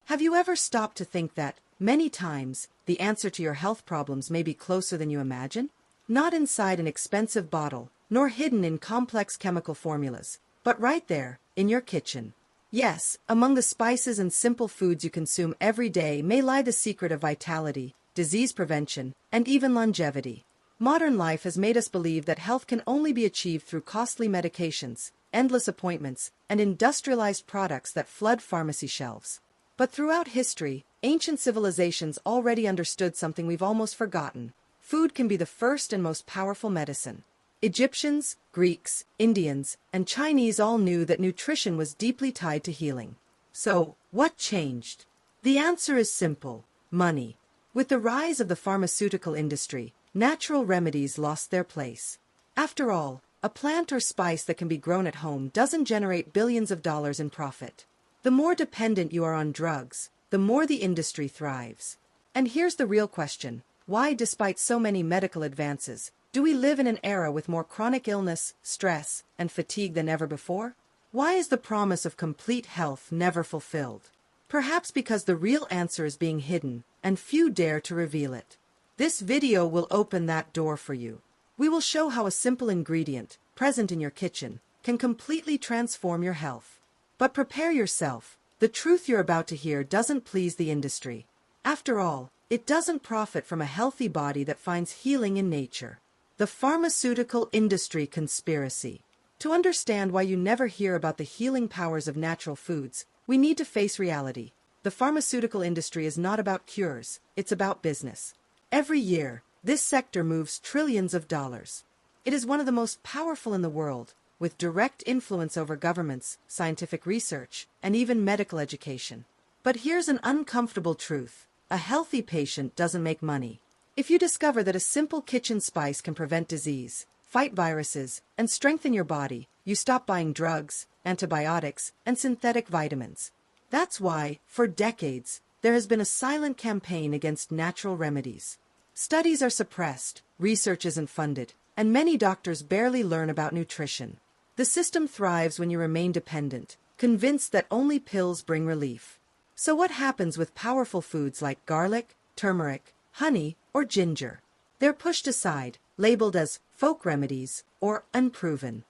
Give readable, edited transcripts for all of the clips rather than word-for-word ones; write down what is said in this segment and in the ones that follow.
Have you ever stopped to think that, many times, the answer to your health problems may be closer than you imagine? Not inside an expensive bottle, nor hidden in complex chemical formulas, but right there, in your kitchen. Yes, among the spices and simple foods you consume every day may lie the secret of vitality, disease prevention, and even longevity. Modern life has made us believe that health can only be achieved through costly medications, endless appointments, and industrialized products that flood pharmacy shelves. But throughout history, ancient civilizations already understood something we've almost forgotten. Food can be the first and most powerful medicine. Egyptians, Greeks, Indians, and Chinese all knew that nutrition was deeply tied to healing. So, what changed? The answer is simple: money. With the rise of the pharmaceutical industry, natural remedies lost their place. After all, a plant or spice that can be grown at home doesn't generate billions of dollars in profit. The more dependent you are on drugs, the more the industry thrives. And here's the real question: why, despite so many medical advances, do we live in an era with more chronic illness, stress, and fatigue than ever before? Why is the promise of complete health never fulfilled? Perhaps because the real answer is being hidden, and few dare to reveal it. This video will open that door for you. We will show how a simple ingredient, present in your kitchen, can completely transform your health. But prepare yourself. The truth you're about to hear doesn't please the industry. After all, it doesn't profit from a healthy body that finds healing in nature. The pharmaceutical industry conspiracy. To understand why you never hear about the healing powers of natural foods, we need to face reality. The pharmaceutical industry is not about cures, it's about business. Every year, this sector moves trillions of dollars. It is one of the most powerful in the world, with direct influence over governments, scientific research, and even medical education. But here's an uncomfortable truth: a healthy patient doesn't make money. If you discover that a simple kitchen spice can prevent disease, fight viruses, and strengthen your body, you stop buying drugs, antibiotics, and synthetic vitamins. That's why, for decades, there has been a silent campaign against natural remedies. Studies are suppressed, research isn't funded, and many doctors barely learn about nutrition. The system thrives when you remain dependent, convinced that only pills bring relief. So what happens with powerful foods like garlic, turmeric, honey, or ginger? They're pushed aside, labeled as folk remedies or unproven.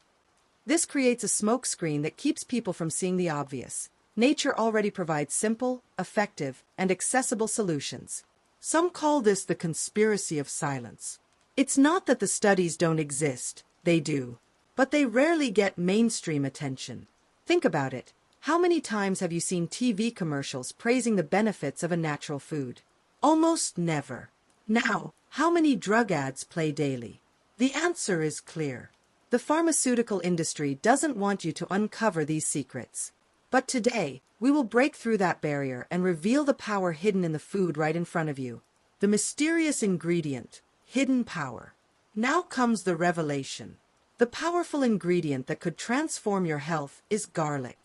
This creates a smokescreen that keeps people from seeing the obvious. Nature already provides simple, effective, and accessible solutions. Some call this the conspiracy of silence. It's not that the studies don't exist, they do. But they rarely get mainstream attention. Think about it. How many times have you seen TV commercials praising the benefits of a natural food? Almost never. Now, how many drug ads play daily? The answer is clear. The pharmaceutical industry doesn't want you to uncover these secrets. But today, we will break through that barrier and reveal the power hidden in the food right in front of you. The mysterious ingredient, hidden power. Now comes the revelation. The powerful ingredient that could transform your health is garlic.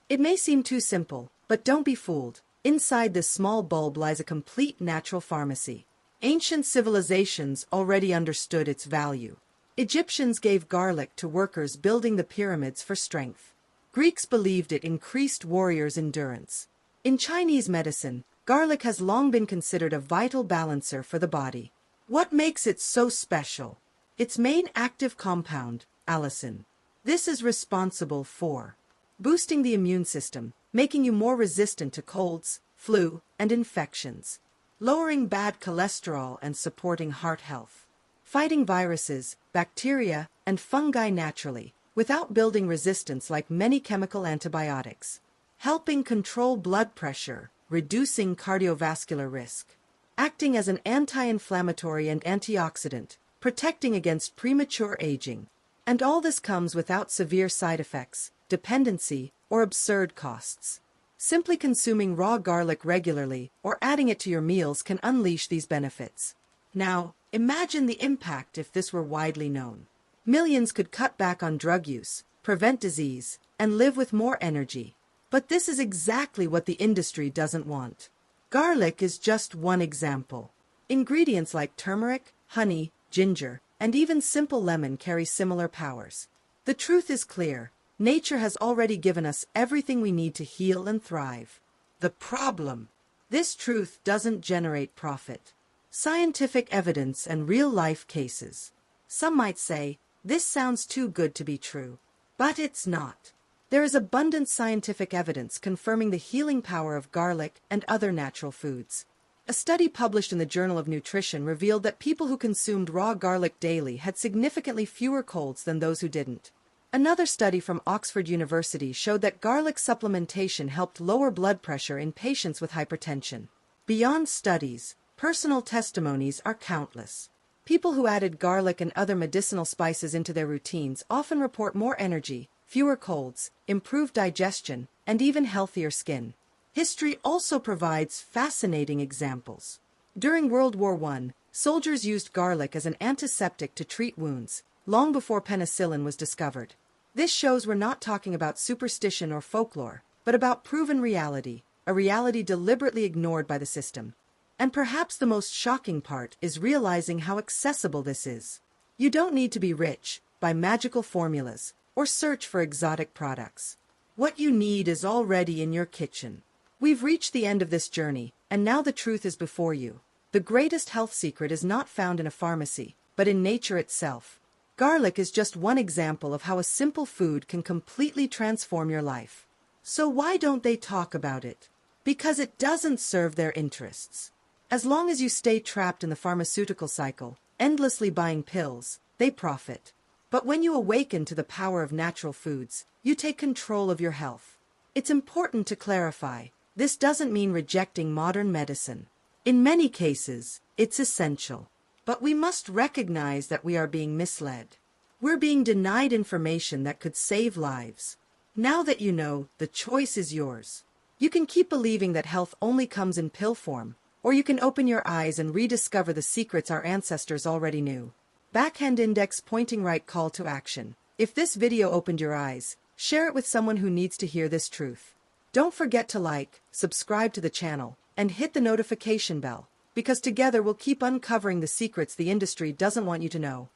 It may seem too simple, but don't be fooled. Inside this small bulb lies a complete natural pharmacy. Ancient civilizations already understood its value. Egyptians gave garlic to workers building the pyramids for strength. Greeks believed it increased warriors' endurance. In Chinese medicine, garlic has long been considered a vital balancer for the body. What makes it so special? Its main active compound, allicin. This is responsible for boosting the immune system, making you more resistant to colds, flu, and infections, lowering bad cholesterol and supporting heart health, fighting viruses, bacteria, and fungi naturally, without building resistance like many chemical antibiotics, helping control blood pressure, reducing cardiovascular risk, acting as an anti-inflammatory and antioxidant, protecting against premature aging. And all this comes without severe side effects, dependency, or absurd costs. Simply consuming raw garlic regularly or adding it to your meals can unleash these benefits. Now, imagine the impact if this were widely known. Millions could cut back on drug use, prevent disease, and live with more energy. But this is exactly what the industry doesn't want. Garlic is just one example. Ingredients like turmeric, honey, ginger, and even simple lemon carry similar powers. The truth is clear. Nature has already given us everything we need to heal and thrive. The problem. This truth doesn't generate profit. Scientific evidence and real-life cases. Some might say, this sounds too good to be true. But it's not. There is abundant scientific evidence confirming the healing power of garlic and other natural foods. A study published in the Journal of Nutrition revealed that people who consumed raw garlic daily had significantly fewer colds than those who didn't. Another study from Oxford University showed that garlic supplementation helped lower blood pressure in patients with hypertension. Beyond studies, personal testimonies are countless. People who added garlic and other medicinal spices into their routines often report more energy, fewer colds, improved digestion, and even healthier skin. History also provides fascinating examples. During World War I, soldiers used garlic as an antiseptic to treat wounds, long before penicillin was discovered. This shows we're not talking about superstition or folklore, but about proven reality, a reality deliberately ignored by the system. And perhaps the most shocking part is realizing how accessible this is. You don't need to be rich, buy magical formulas, or search for exotic products. What you need is already in your kitchen. We've reached the end of this journey, and now the truth is before you. The greatest health secret is not found in a pharmacy, but in nature itself. Garlic is just one example of how a simple food can completely transform your life. So why don't they talk about it? Because it doesn't serve their interests. As long as you stay trapped in the pharmaceutical cycle, endlessly buying pills, they profit. But when you awaken to the power of natural foods, you take control of your health. It's important to clarify, this doesn't mean rejecting modern medicine. In many cases, it's essential. But we must recognize that we are being misled. We're being denied information that could save lives. Now that you know, the choice is yours. You can keep believing that health only comes in pill form, or you can open your eyes and rediscover the secrets our ancestors already knew. Backhand index pointing right call to action. If this video opened your eyes, share it with someone who needs to hear this truth. Don't forget to like, subscribe to the channel, and hit the notification bell, because together we'll keep uncovering the secrets the industry doesn't want you to know.